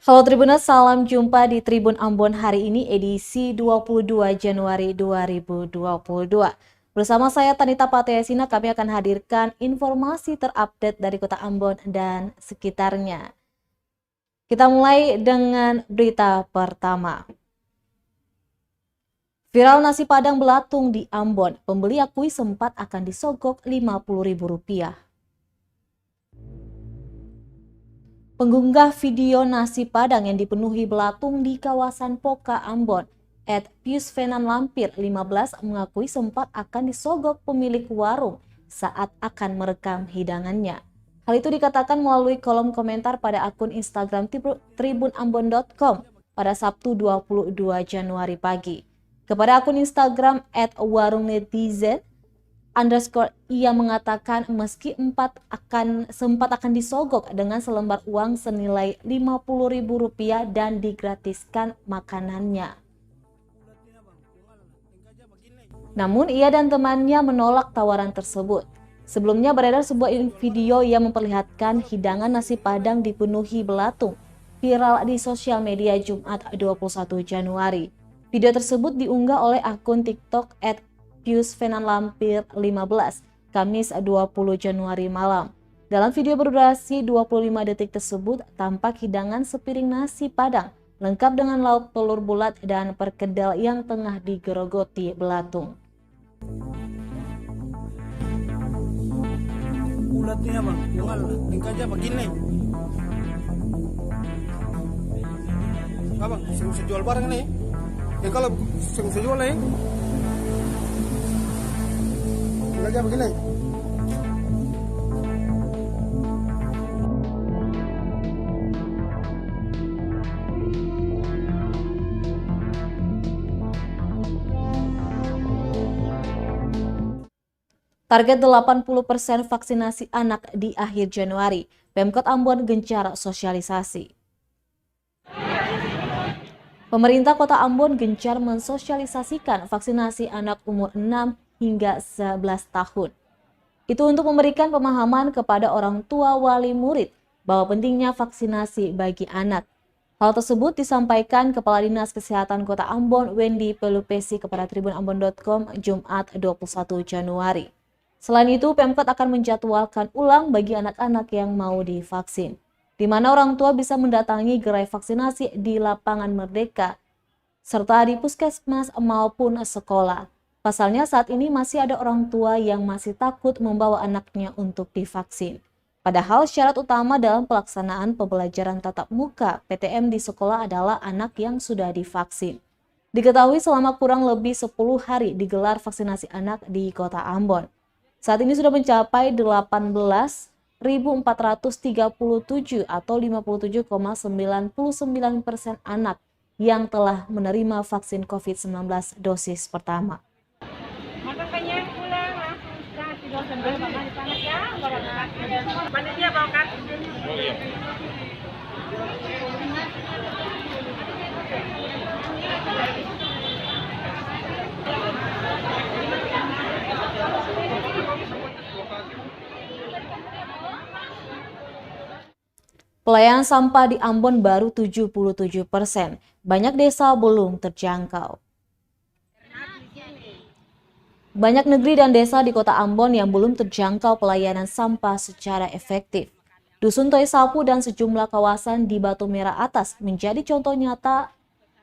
Halo Tribuners, salam jumpa di Tribun Ambon hari ini edisi 22 Januari 2022. Bersama saya Tanita Patayasina, kami akan hadirkan informasi terupdate dari Kota Ambon dan sekitarnya. Kita mulai dengan berita pertama. Viral nasi Padang belatung di Ambon, pembeli akui sempat akan disogok Rp50.000. Pengunggah video nasi Padang yang dipenuhi belatung di kawasan Poka Ambon, @piusvenanlampir 15 mengakui sempat akan disogok pemilik warung saat akan merekam hidangannya. Hal itu dikatakan melalui kolom komentar pada akun Instagram tribunambon.com pada Sabtu 22 Januari pagi. Kepada akun Instagram @warungnetizen_, ia mengatakan meski sempat akan disogok dengan selembar uang senilai Rp50.000 dan digratiskan makanannya. Namun ia dan temannya menolak tawaran tersebut. Sebelumnya beredar sebuah video yang memperlihatkan hidangan nasi Padang dipenuhi belatung viral di sosial media Jumat 21 Januari. Video tersebut diunggah oleh akun TikTok @piusvenanlampir 15 Kamis 20 Januari malam. Dalam video berdurasi 25 detik tersebut tampak hidangan sepiring nasi Padang lengkap dengan lauk telur bulat dan perkedel yang tengah digerogoti belatung. Bulatnya bang, jual lengkap aja begini. Abang, saya jual barang nih. Kalau saya jual nih, lengkap aja begini. Target 80% vaksinasi anak di akhir Januari. Pemkot Ambon gencar sosialisasi. Pemerintah Kota Ambon gencar mensosialisasikan vaksinasi anak umur 6 hingga 11 tahun. Itu untuk memberikan pemahaman kepada orang tua wali murid bahwa pentingnya vaksinasi bagi anak. Hal tersebut disampaikan Kepala Dinas Kesehatan Kota Ambon Wendy Pelupesi kepada tribunambon.com Jumat 21 Januari. Selain itu, Pemkot akan menjadwalkan ulang bagi anak-anak yang mau divaksin, di mana orang tua bisa mendatangi gerai vaksinasi di lapangan Merdeka, serta di puskesmas maupun sekolah. Pasalnya saat ini masih ada orang tua yang masih takut membawa anaknya untuk divaksin. Padahal syarat utama dalam pelaksanaan pembelajaran tatap muka PTM di sekolah adalah anak yang sudah divaksin. Diketahui selama kurang lebih 10 hari digelar vaksinasi anak di Kota Ambon. Saat ini sudah mencapai 18.437 atau 57,99% anak yang telah menerima vaksin COVID-19 dosis pertama. Makanya pulang langsung jangan tidur sambil makan di sana ya, barang panitia bawa kan. Oh iya. Pelayanan sampah di Ambon baru 77%. Banyak desa belum terjangkau. Banyak negeri dan desa di Kota Ambon yang belum terjangkau pelayanan sampah secara efektif. Dusun Toy Sapu dan sejumlah kawasan di Batu Merah Atas menjadi contoh nyata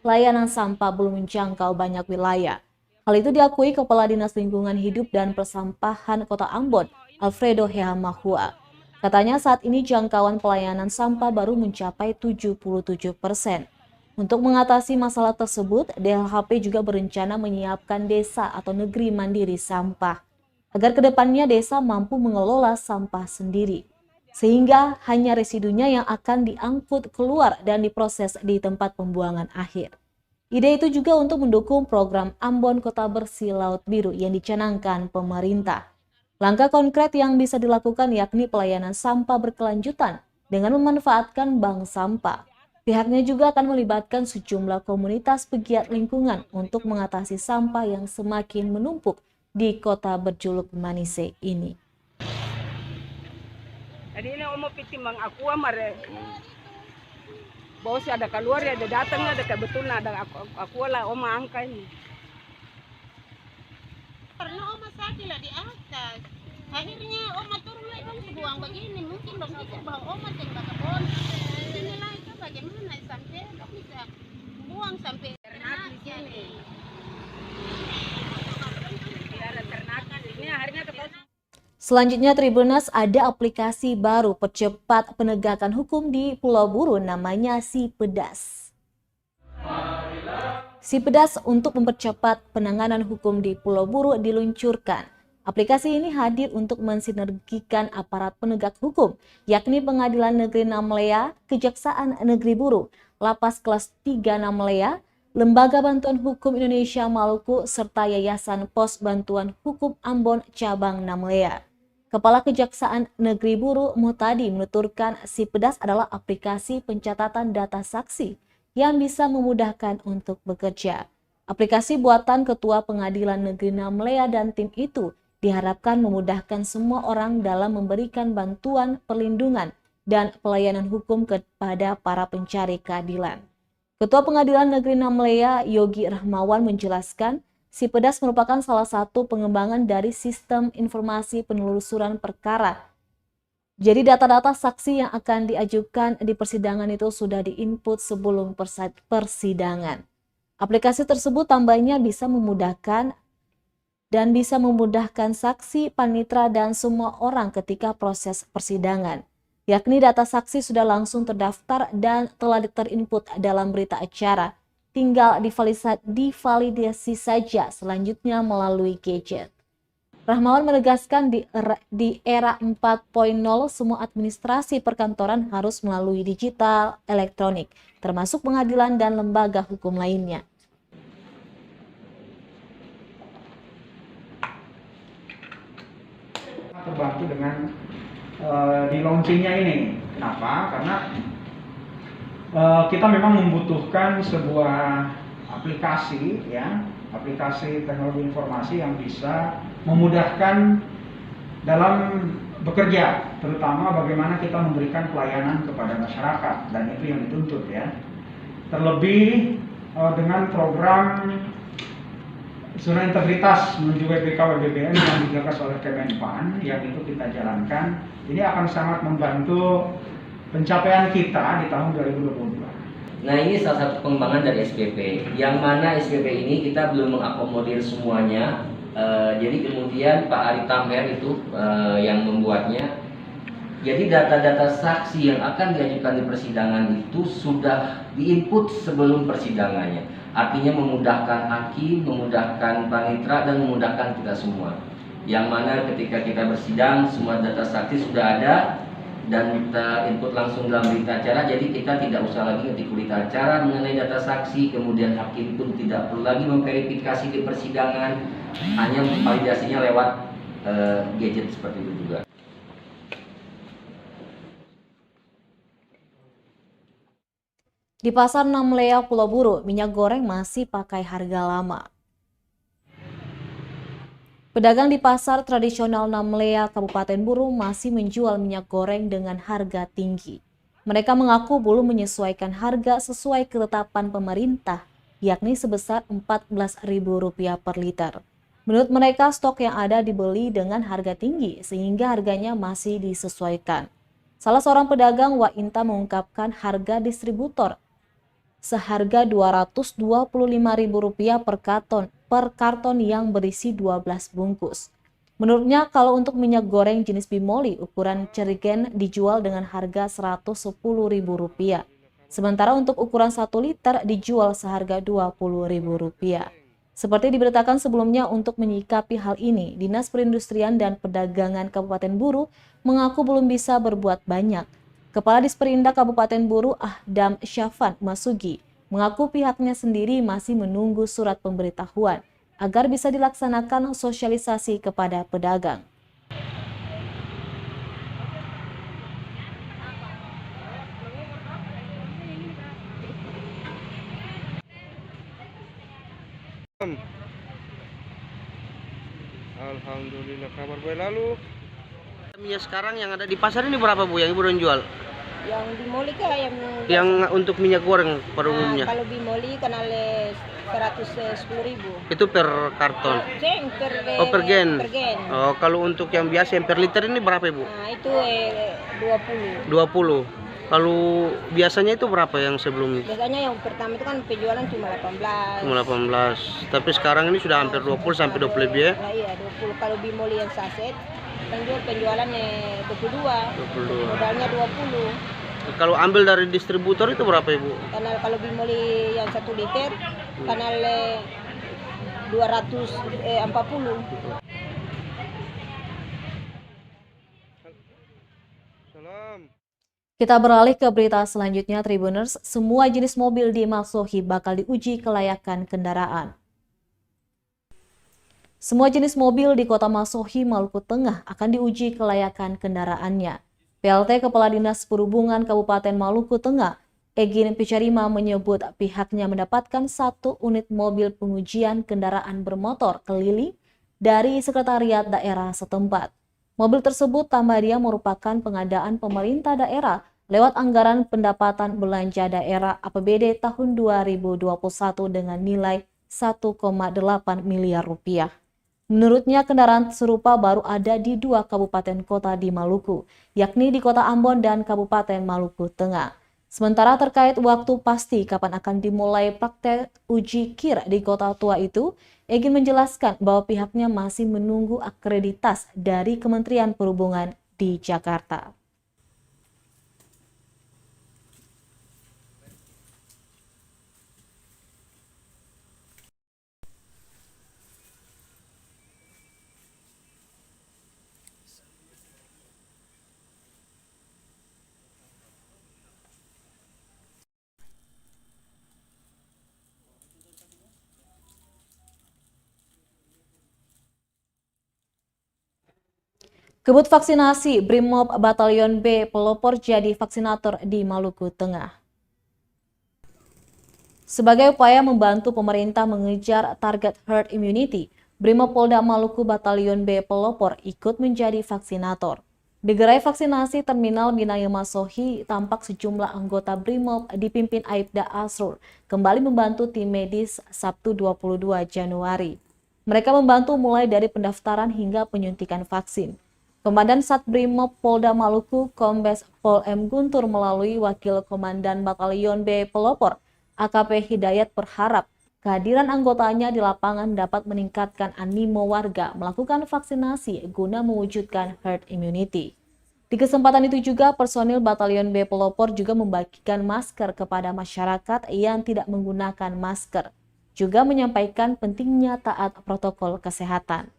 layanan sampah belum menjangkau banyak wilayah. Hal itu diakui Kepala Dinas Lingkungan Hidup dan Persampahan Kota Ambon, Alfredo Hehamahua. Katanya saat ini jangkauan pelayanan sampah baru mencapai 77%. Untuk mengatasi masalah tersebut, DLHP juga berencana menyiapkan desa atau negeri mandiri sampah, agar kedepannya desa mampu mengelola sampah sendiri, sehingga hanya residunya yang akan diangkut keluar dan diproses di tempat pembuangan akhir. Ide itu juga untuk mendukung program Ambon Kota Bersih Laut Biru yang dicanangkan pemerintah. Langkah konkret yang bisa dilakukan yakni pelayanan sampah berkelanjutan dengan memanfaatkan bank sampah. Pihaknya juga akan melibatkan sejumlah komunitas pegiat lingkungan untuk mengatasi sampah yang semakin menumpuk di kota berjuluk Manise ini. Jadi ini mau piti mang aku amare. Bos ada keluar ya, ada datang ada kebetulan ada aku lah oma angka ini. Karena oma sakit lah di atas. Akhirnya oma turun lagi dong buang begini. Mungkin dong bisa bawa oma tembak ke pohon. Inilah itu bagaimana sampai dong bisa buang sampai Ternak di sini. Ada ternakan ini akhirnya ke Selanjutnya Tribuners, ada aplikasi baru percepat penegakan hukum di Pulau Buru namanya Si Pedas. Si Pedas untuk mempercepat penanganan hukum di Pulau Buru diluncurkan. Aplikasi ini hadir untuk mensinergikan aparat penegak hukum, yakni Pengadilan Negeri Namlea, Kejaksaan Negeri Buru, Lapas Kelas 3 Namlea, Lembaga Bantuan Hukum Indonesia Maluku, serta Yayasan Pos Bantuan Hukum Ambon Cabang Namlea. Kepala Kejaksaan Negeri Buru Mutadi menuturkan Si Pedas adalah aplikasi pencatatan data saksi yang bisa memudahkan untuk bekerja. Aplikasi buatan Ketua Pengadilan Negeri Namlea dan tim itu diharapkan memudahkan semua orang dalam memberikan bantuan perlindungan dan pelayanan hukum kepada para pencari keadilan. Ketua Pengadilan Negeri Namlea Yogi Rahmawan menjelaskan, Si Pedas merupakan salah satu pengembangan dari sistem informasi penelusuran perkara. Jadi data-data saksi yang akan diajukan di persidangan itu sudah diinput sebelum persidangan. Aplikasi tersebut tambahnya bisa memudahkan saksi, panitera, dan semua orang ketika proses persidangan. Yakni data saksi sudah langsung terdaftar dan telah terinput dalam berita acara. Tinggal divalidasi saja selanjutnya melalui gadget. Rahmawan menegaskan di era 4.0 semua administrasi perkantoran harus melalui digital elektronik, termasuk pengadilan dan lembaga hukum lainnya. Terbantu dengan di launchingnya ini. Kenapa? Karena kita memang membutuhkan sebuah aplikasi, ya, aplikasi teknologi informasi yang bisa memudahkan dalam bekerja, terutama bagaimana kita memberikan pelayanan kepada masyarakat, dan itu yang dituntut, ya. Terlebih dengan program zona integritas menuju WPK WBBM yang digagas oleh Kemenpan, yang itu kita jalankan, ini akan sangat membantu pencapaian kita di tahun 2022. Nah, ini salah satu pengembangan dari SPP, yang mana SPP ini kita belum mengakomodir semuanya. Jadi kemudian Pak Ari Tamer itu yang membuatnya. Jadi data-data saksi yang akan diajukan di persidangan itu sudah diinput sebelum persidangannya. Artinya memudahkan hakim, memudahkan panitera, dan memudahkan kita semua. Yang mana ketika kita bersidang, semua data saksi sudah ada dan kita input langsung dalam berita acara, jadi kita tidak usah lagi ngetik berita acara mengenai data saksi, kemudian hakim pun tidak perlu lagi memverifikasi di persidangan, hanya memvalidasinya lewat gadget seperti itu juga. Di Pasar Namlea Pulau Buru, minyak goreng masih pakai harga lama. Pedagang di pasar tradisional Namlea, Kabupaten Buru masih menjual minyak goreng dengan harga tinggi. Mereka mengaku belum menyesuaikan harga sesuai ketetapan pemerintah, yakni sebesar Rp14.000 per liter. Menurut mereka, stok yang ada dibeli dengan harga tinggi sehingga harganya masih disesuaikan. Salah seorang pedagang Wainta mengungkapkan harga distributor seharga Rp225.000 per karton yang berisi 12 bungkus. Menurutnya, kalau untuk minyak goreng jenis Bimoli ukuran cerigen dijual dengan harga Rp110.000. Sementara untuk ukuran 1 liter dijual seharga Rp20.000. Seperti diberitakan sebelumnya, untuk menyikapi hal ini, Dinas Perindustrian dan Perdagangan Kabupaten Buru mengaku belum bisa berbuat banyak. Kepala Disperindak Kabupaten Buru Ahdam Syafan Masugi mengaku pihaknya sendiri masih menunggu surat pemberitahuan agar bisa dilaksanakan sosialisasi kepada pedagang. Alhamdulillah, kabar baik lalu. Minyak sekarang yang ada di pasar ini berapa Bu yang Ibu jual? Yang bimoli kah Yang untuk minyak goreng pada Nah, umumnya. kalau bimoli kenal 110.000. Itu per karton. Seng Oh, per gen. Per gen. Oh, kalau untuk yang biasa yang per liter ini berapa, Ibu? Nah, itu 20. 20. Kalau biasanya itu berapa yang sebelumnya? Biasanya yang pertama itu kan penjualan cuma 18. Cuma 18. Tapi sekarang ini sudah hampir 20 sampai 20 lebih ya. Nah, iya, 20. Kalau bimoli yang saset penjualannya 22. 22. Modalnya 20. Kalau ambil dari distributor itu berapa, Ibu? Kanal kalau bimoli yang 1 liter kanal 240. Salam. Kita beralih ke berita selanjutnya, Tribuners. Semua jenis mobil di Masohi bakal diuji kelayakan kendaraan. Semua jenis mobil di Kota Masohi, Maluku Tengah akan diuji kelayakan kendaraannya. PLT Kepala Dinas Perhubungan Kabupaten Maluku Tengah, Egin Picarima menyebut pihaknya mendapatkan 1 unit mobil pengujian kendaraan bermotor keliling dari Sekretariat Daerah setempat. Mobil tersebut tambah dia merupakan pengadaan pemerintah daerah lewat anggaran pendapatan belanja daerah APBD tahun 2021 dengan nilai 1,8 miliar rupiah. Menurutnya kendaraan serupa baru ada di 2 kabupaten kota di Maluku, yakni di Kota Ambon dan Kabupaten Maluku Tengah. Sementara terkait waktu pasti kapan akan dimulai praktek uji KIR di Kota Tua itu, Egin menjelaskan bahwa pihaknya masih menunggu akreditas dari Kementerian Perhubungan di Jakarta. Kebut vaksinasi Brimob Batalion B pelopor jadi vaksinator di Maluku Tengah. Sebagai upaya membantu pemerintah mengejar target herd immunity, Brimob Polda Maluku Batalion B pelopor ikut menjadi vaksinator. Di gerai vaksinasi Terminal Binaya Masohi, tampak sejumlah anggota Brimob dipimpin Aibda Asrul kembali membantu tim medis Sabtu 22 Januari. Mereka membantu mulai dari pendaftaran hingga penyuntikan vaksin. Komandan Satbrimob Polda Maluku, Kombes Pol M. Guntur melalui Wakil Komandan Batalion B Pelopor, AKP Hidayat berharap kehadiran anggotanya di lapangan dapat meningkatkan animo warga melakukan vaksinasi guna mewujudkan herd immunity. Di kesempatan itu juga personil Batalion B Pelopor juga membagikan masker kepada masyarakat yang tidak menggunakan masker, juga menyampaikan pentingnya taat protokol kesehatan.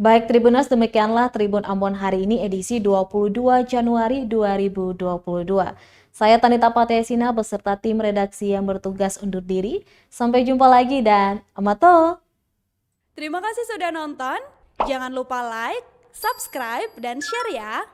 Baik Tribuners, demikianlah Tribun Ambon hari ini edisi 22 Januari 2022. Saya Tanita Patesina beserta tim redaksi yang bertugas undur diri. Sampai jumpa lagi dan amato. Terima kasih sudah nonton. Jangan lupa like, subscribe, dan share ya.